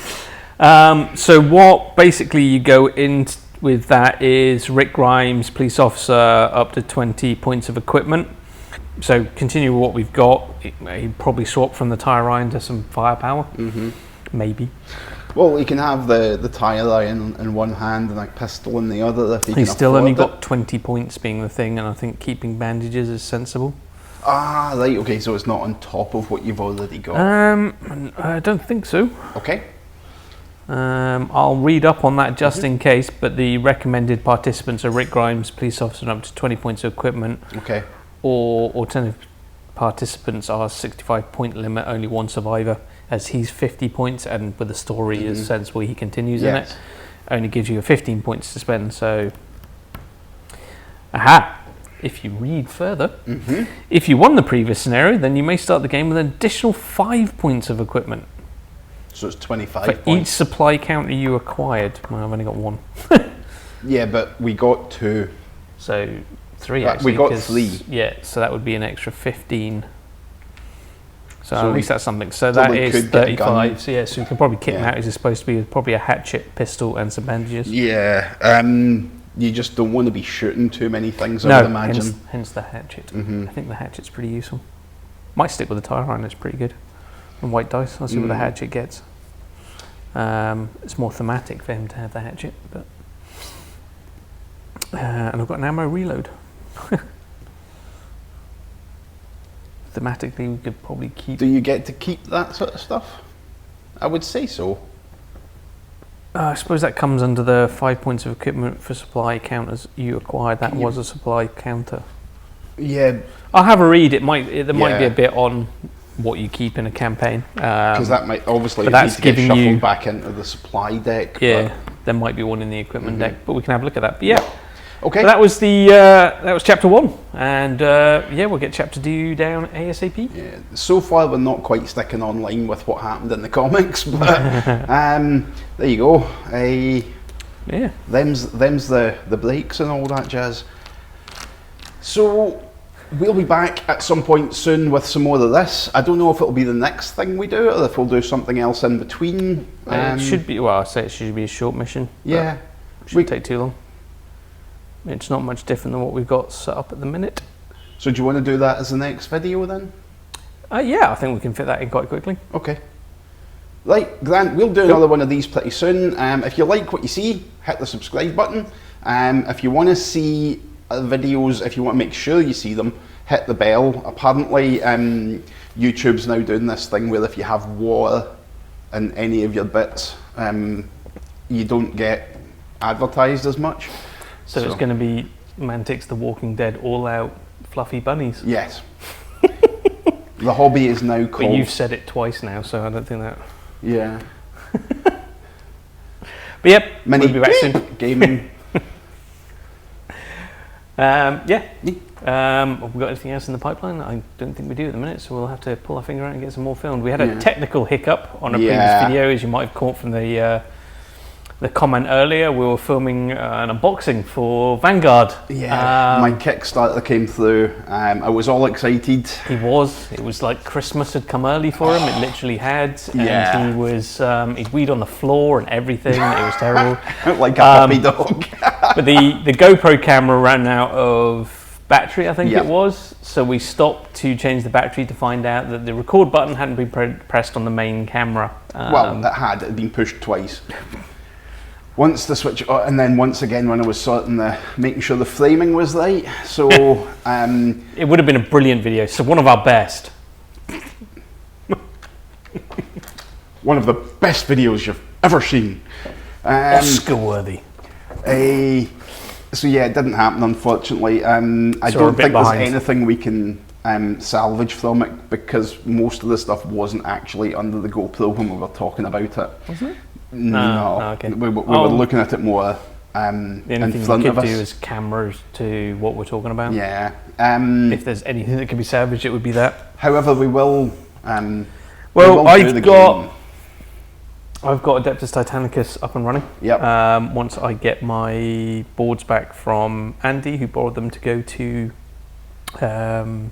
Speaker 1: So what basically you go in with that is Rick Grimes, police officer, up to 20 points of equipment. So continue with what we've got. He'd probably swap from the tire iron to some firepower. Maybe.
Speaker 2: Well, he can have the tire iron in one hand and a pistol in the other if he can
Speaker 1: He's still only
Speaker 2: afford
Speaker 1: got 20 points being the thing, and I think keeping bandages is sensible.
Speaker 2: Ah, right, okay, so it's not on top of what you've already got.
Speaker 1: I don't think so.
Speaker 2: Okay.
Speaker 1: I'll read up on that just in case, but the recommended participants are Rick Grimes, police officer, up to 20 points of equipment.
Speaker 2: Okay.
Speaker 1: Or alternative participants are 65 point limit, only one survivor, as he's 50 points, and with the story is sensible, he continues in it. Only gives you 15 points to spend, so... Aha! If you read further, if you won the previous scenario, then you may start the game with an additional 5 points of equipment.
Speaker 2: So it's 25
Speaker 1: For
Speaker 2: points.
Speaker 1: each supply counter you acquired. Well, I've only got 1.
Speaker 2: Yeah, but we got 2.
Speaker 1: So 3 actually.
Speaker 2: We got 3.
Speaker 1: Yeah, so that would be an extra 15. So
Speaker 2: So
Speaker 1: at least that's something. So
Speaker 2: so
Speaker 1: that
Speaker 2: they
Speaker 1: is
Speaker 2: could get a gun.
Speaker 1: 35. So yeah, so you can probably kit him
Speaker 2: Yeah.
Speaker 1: out. He's supposed to be probably a hatchet, pistol, and some bandages.
Speaker 2: Yeah, you just don't want to be shooting too many things, I
Speaker 1: No,
Speaker 2: would imagine.
Speaker 1: hence the hatchet. I think the hatchet's pretty useful. Might stick with the tire iron, it's pretty good. And white dice, I'll see what the hatchet gets. It's more thematic for him to have the hatchet, but and I've got an ammo reload. Thematically, we could probably keep.
Speaker 2: Do you get to keep that sort of stuff? I would say so.
Speaker 1: I suppose that comes under the 5 points of equipment for supply counters you acquired. That was a supply counter.
Speaker 2: Yeah,
Speaker 1: I'll have a read. There might be
Speaker 2: Yeah.
Speaker 1: a bit on what you keep in a campaign.
Speaker 2: because that might obviously
Speaker 1: but
Speaker 2: need
Speaker 1: that's
Speaker 2: to get
Speaker 1: giving
Speaker 2: shuffled
Speaker 1: you-
Speaker 2: back into the supply deck.
Speaker 1: Yeah, there might be one in the equipment deck, but we can have a look at that. But yeah,
Speaker 2: Okay.
Speaker 1: so that was chapter 1, and yeah, we'll get chapter 2 down ASAP.
Speaker 2: Yeah, so far we're not quite sticking on line with what happened in the comics, but there you go.
Speaker 1: Yeah,
Speaker 2: Them's the breaks and all that jazz. So we'll be back at some point soon with some more of this. I don't know if it'll be the next thing we do or if we'll do something else in between.
Speaker 1: it should be. Well, I say it should be a short mission.
Speaker 2: Yeah,
Speaker 1: It shouldn't take too long. It's not much different than what we've got set up at the minute.
Speaker 2: So do you want to do that as the next video then?
Speaker 1: Yeah, I think we can fit that in quite quickly.
Speaker 2: Okay. Right, Grant, we'll do another one of these pretty soon. If you like what you see, hit the subscribe button. If you want to see videos, if you want to make sure you see them, hit the bell. Apparently, YouTube's now doing this thing where if you have water in any of your bits, you don't get advertised as much.
Speaker 1: So it's going to be Mantic's The Walking Dead all-out fluffy bunnies.
Speaker 2: Yes. The hobby is now
Speaker 1: But
Speaker 2: called...
Speaker 1: you've said it twice now, so I don't think that...
Speaker 2: Yeah.
Speaker 1: But yep,
Speaker 2: Mini
Speaker 1: we'll be back soon.
Speaker 2: gaming.
Speaker 1: Yeah. Have we got anything else in the pipeline? I don't think we do at the minute, so we'll have to pull our finger out and get some more filmed. We had a technical hiccup on a previous video, as you might have caught from the comment earlier. We were filming an unboxing for Vanguard.
Speaker 2: Yeah, my Kickstarter came through. I was all excited.
Speaker 1: It was like Christmas had come early for him. It literally had. And he was, he'd weed on the floor and everything. It was terrible.
Speaker 2: Like a puppy dog.
Speaker 1: But the GoPro camera ran out of battery, I think it was. So we stopped to change the battery to find out that the record button hadn't been pressed on the main camera.
Speaker 2: Well, it had been pushed twice. Once the switch, and then once again when I was making sure the framing was right. So
Speaker 1: it would have been a brilliant video. So one of our best.
Speaker 2: One of the best videos you've ever seen.
Speaker 1: Oscar worthy.
Speaker 2: So yeah, it didn't happen, unfortunately. I don't think there's anything we can salvage from it, because most of the stuff wasn't actually under the GoPro when we were talking about it.
Speaker 1: Wasn't it?
Speaker 2: No,
Speaker 1: okay.
Speaker 2: we were looking at it more
Speaker 1: the only
Speaker 2: in
Speaker 1: thing
Speaker 2: front
Speaker 1: we
Speaker 2: of
Speaker 1: could
Speaker 2: us.
Speaker 1: do is cameras to what we're talking about.
Speaker 2: Yeah.
Speaker 1: If there's anything that can be salvaged, it would be that.
Speaker 2: However, we will.
Speaker 1: I've got Adeptus Titanicus up and running.
Speaker 2: Yep.
Speaker 1: Once I get my boards back from Andy, who borrowed them to go to the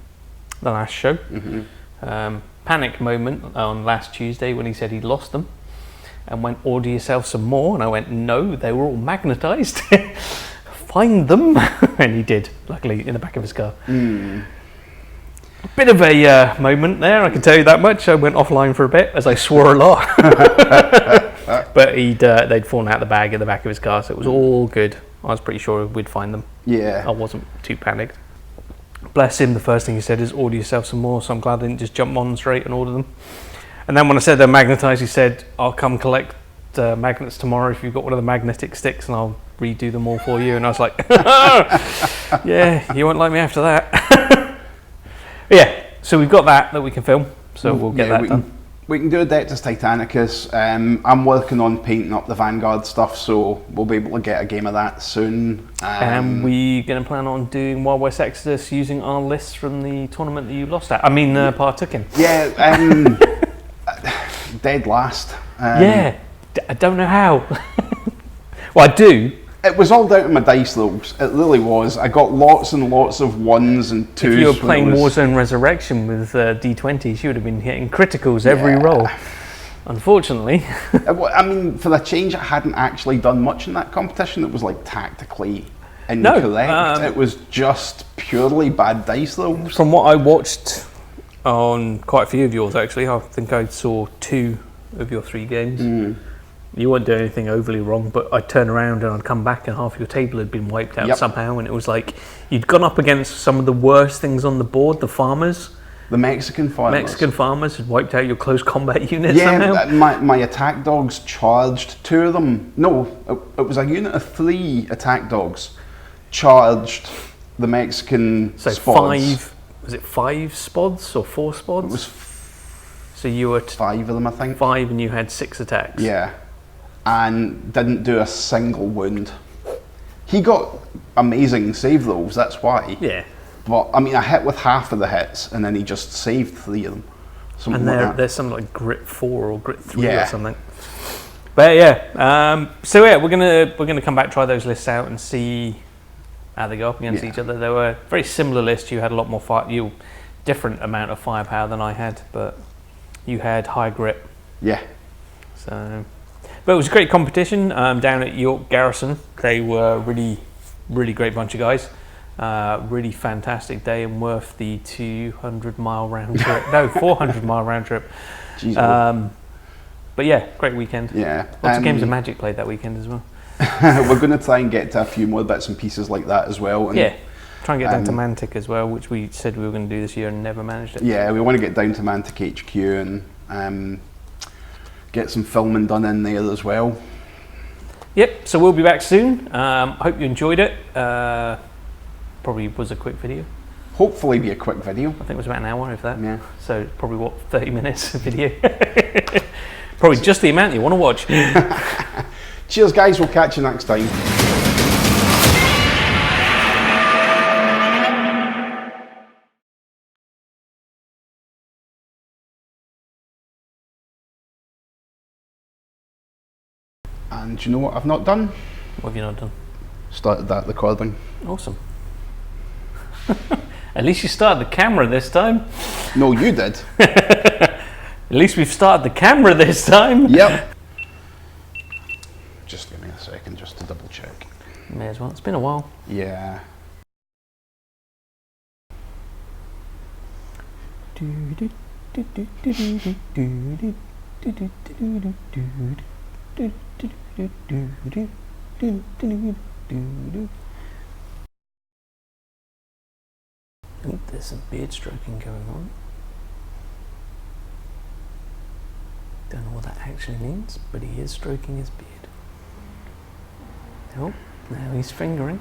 Speaker 1: last show.
Speaker 2: Mm-hmm.
Speaker 1: Panic moment on last Tuesday when he said he'd lost them, and went, order yourself some more. And I went, no, they were all magnetized. Find them. And he did, luckily, in the back of his car. Bit of a moment there, I can tell you that much. I went offline for a bit as I swore a lot. But they'd fallen out the bag in the back of his car, so it was all good. I was pretty sure we'd find them.
Speaker 2: Yeah.
Speaker 1: I wasn't too panicked. Bless him, the first thing he said is order yourself some more, so I'm glad I didn't just jump on straight and order them. And then when I said they're magnetized, he said, I'll come collect magnets tomorrow if you've got one of the magnetic sticks, and I'll redo them all for you. And I was like, yeah, you won't like me after that. Yeah, so we've got that we can film, so we'll get that done.
Speaker 2: We can do Adeptus Titanicus. I'm working on painting up the Vanguard stuff, so we'll be able to get a game of that soon.
Speaker 1: And we're going to plan on doing Wild West Exodus using our lists from the tournament that you lost at. Partook in.
Speaker 2: Yeah, dead last.
Speaker 1: I don't know how. Well, I do.
Speaker 2: It was all down to my dice rolls. It really was. I got lots and lots of ones and twos.
Speaker 1: If you were playing Warzone Resurrection with D20s, you would have been hitting criticals every roll. Unfortunately.
Speaker 2: I mean, for the change, I hadn't actually done much in that competition. It was like tactically incorrect. It was just purely bad dice rolls.
Speaker 1: From what I watched on quite a few of yours, actually, I think I saw 2 of your 3 games. You weren't doing anything overly wrong, but I'd turn around and I'd come back and half your table had been wiped out somehow, and it was like you'd gone up against some of the worst things on the board, the farmers.
Speaker 2: The Mexican farmers
Speaker 1: had wiped out your close combat units somehow.
Speaker 2: Yeah, my attack dogs charged 2 of them. No, it was a unit of 3 attack dogs charged the Mexican spods. Was it 5 spods or 4 spods? It was
Speaker 1: so you were
Speaker 2: 5 of them, I think.
Speaker 1: 5, and you had 6 attacks.
Speaker 2: Yeah. And didn't do a single wound. He got amazing save rolls, that's why.
Speaker 1: Yeah.
Speaker 2: But I mean, I hit with half of the hits, and then he just saved 3 of them.
Speaker 1: And there's something like grit 4 or grit 3 or something. But we're gonna come back, try those lists out, and see how they go up against each other. They were very similar lists. You had a lot more different amount of firepower than I had, but you had high grit.
Speaker 2: Yeah.
Speaker 1: So. But it was a great competition down at York Garrison. They were really, really great bunch of guys. Really fantastic day, and worth the 200-mile round trip. No, 400-mile round trip. But yeah, great weekend.
Speaker 2: Yeah.
Speaker 1: Lots of games of Magic played that weekend as well.
Speaker 2: We're going to try and get to a few more bits and pieces like that as well. And,
Speaker 1: try and get down to Mantic as well, which we said we were going to do this year and never managed it.
Speaker 2: Yeah, we want to get down to Mantic HQ and get some filming done in there as well.
Speaker 1: Yep, so we'll be back soon. Hope you enjoyed it. Probably was a quick video.
Speaker 2: Hopefully be a quick video.
Speaker 1: I think it was about an hour, if that.
Speaker 2: Yeah.
Speaker 1: So probably 30 minutes of video. Probably just the amount you want to watch.
Speaker 2: Cheers guys, we'll catch you next time. And do you know what I've not done?
Speaker 1: What have you not done?
Speaker 2: Started that recording.
Speaker 1: Awesome. At least you started the camera this time.
Speaker 2: No, you did.
Speaker 1: At least we've started the camera this time.
Speaker 2: Yep. Just give me a second just to double check.
Speaker 1: May as well. It's been a while.
Speaker 2: Yeah.
Speaker 1: Oh, there's some beard stroking going on. Don't know what that actually means, but he is stroking his beard. Oh, now he's fingering.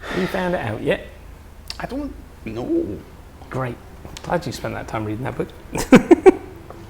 Speaker 1: Have you found it out yet?
Speaker 2: I don't know.
Speaker 1: Great. Glad you spent that time reading that book.